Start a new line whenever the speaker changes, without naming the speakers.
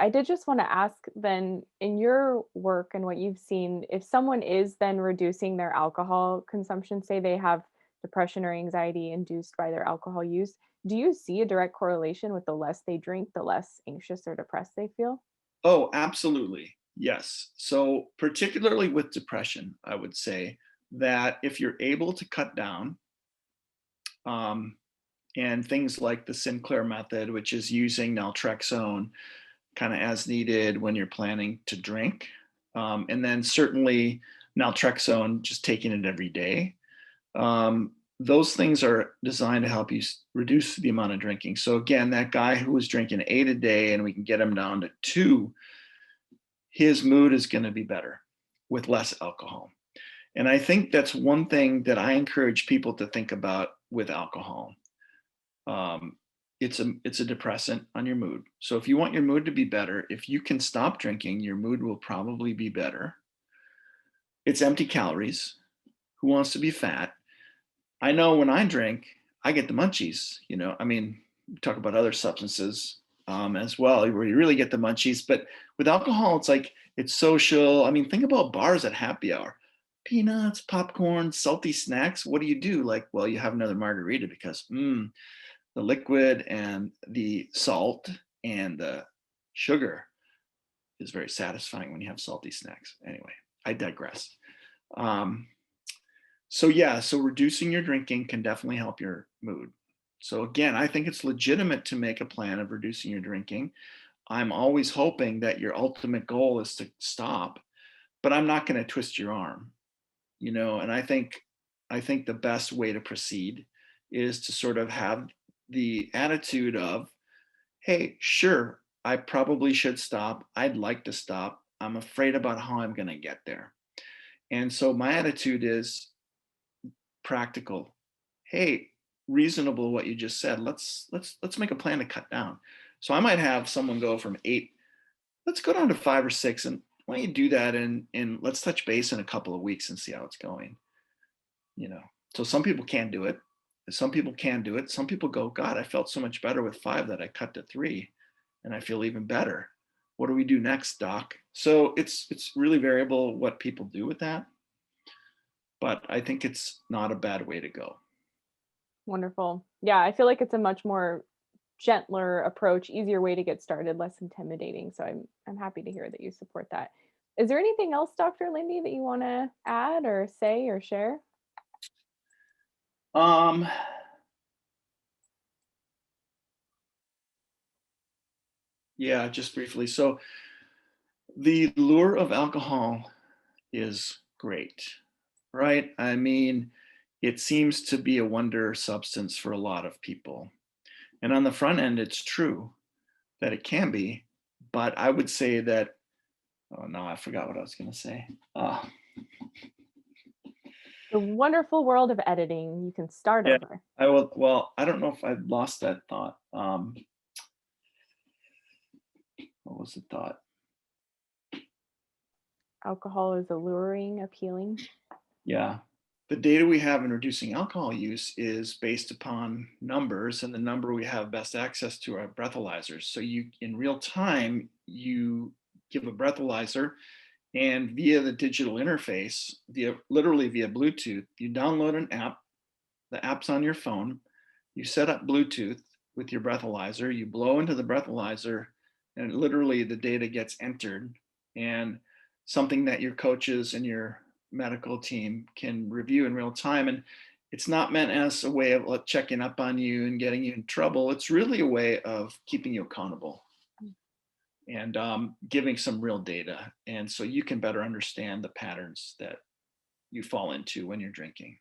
I did just want to ask then, in your work and what you've seen, if someone is then reducing their alcohol consumption, say they have depression or anxiety induced by their alcohol use, do you see a direct correlation with the less they drink, the less anxious or depressed they feel?
Oh, absolutely. Yes. So, particularly with depression, I would say that if you're able to cut down, um, and things like the Sinclair method, which is using naltrexone kind of as needed when you're planning to drink, and then certainly naltrexone, just taking it every day. Those things are designed to help you reduce the amount of drinking. So again, that guy who was drinking 8 a day and we can get him down to two, his mood is going to be better with less alcohol. And I think that's one thing that I encourage people to think about with alcohol. Um, it's a depressant on your mood. So if you want your mood to be better, if you can stop drinking, your mood will probably be better. It's empty calories. Who wants to be fat? I know when I drink, I get the munchies. I mean, talk about other substances as well, where you really get the munchies. But with alcohol, it's like it's social. I mean, think about bars at happy hour: peanuts, popcorn, salty snacks. What do you do? Like, well, you have another margarita because the liquid and the salt and the sugar is very satisfying when you have salty snacks. Anyway, I digress. Um, so yeah, so reducing your drinking can definitely help your mood. So again, I think it's legitimate to make a plan of reducing your drinking. I'm always hoping that your ultimate goal is to stop, but I'm not going to twist your arm, and I think the best way to proceed is to sort of have the attitude of, hey, sure, I probably should stop. I'd like to stop. I'm afraid about how I'm going to get there. And so my attitude is practical. Hey, reasonable what you just said. Let's make a plan to cut down. So I might have someone go from 8, let's go down to 5 or 6, and why don't you do that, and let's touch base in a couple of weeks and see how it's going. you know so some people can't do it. Some people can do it. Some people go, god, I felt so much better with 5 that I cut to 3, and I feel even better. What do we do next, doc? So it's really variable what people do with that, but I think it's not a bad way to go.
Wonderful. Yeah, I feel like it's a much more gentler approach, easier way to get started, less intimidating. So I'm happy to hear that you support that. Is there anything else, Dr. Lindy, that you want to add or say or share?
um yeah, just briefly. So the lure of alcohol is great, right? I mean, it seems to be a wonder substance for a lot of people. And on the front end, it's true that it can be, but I would say that, oh no, I forgot what I was going to say.
The wonderful world of editing. You can start
Yeah,
over.
I will. Well, I don't know if I lost that thought. What was the thought?
Alcohol is alluring, appealing.
Yeah. The data we have in reducing alcohol use is based upon numbers, and the number we have best access to are breathalyzers. So you, in real time, you give a breathalyzer, and via the digital interface, literally via Bluetooth, you download an app. The app's on your phone. You set up Bluetooth with your breathalyzer. You blow into the breathalyzer, and literally the data gets entered, and something that your coaches and your medical team can review in real time. And it's not meant as a way of checking up on you and getting you in trouble. It's really a way of keeping you accountable and giving some real data. And so you can better understand the patterns that you fall into when you're drinking.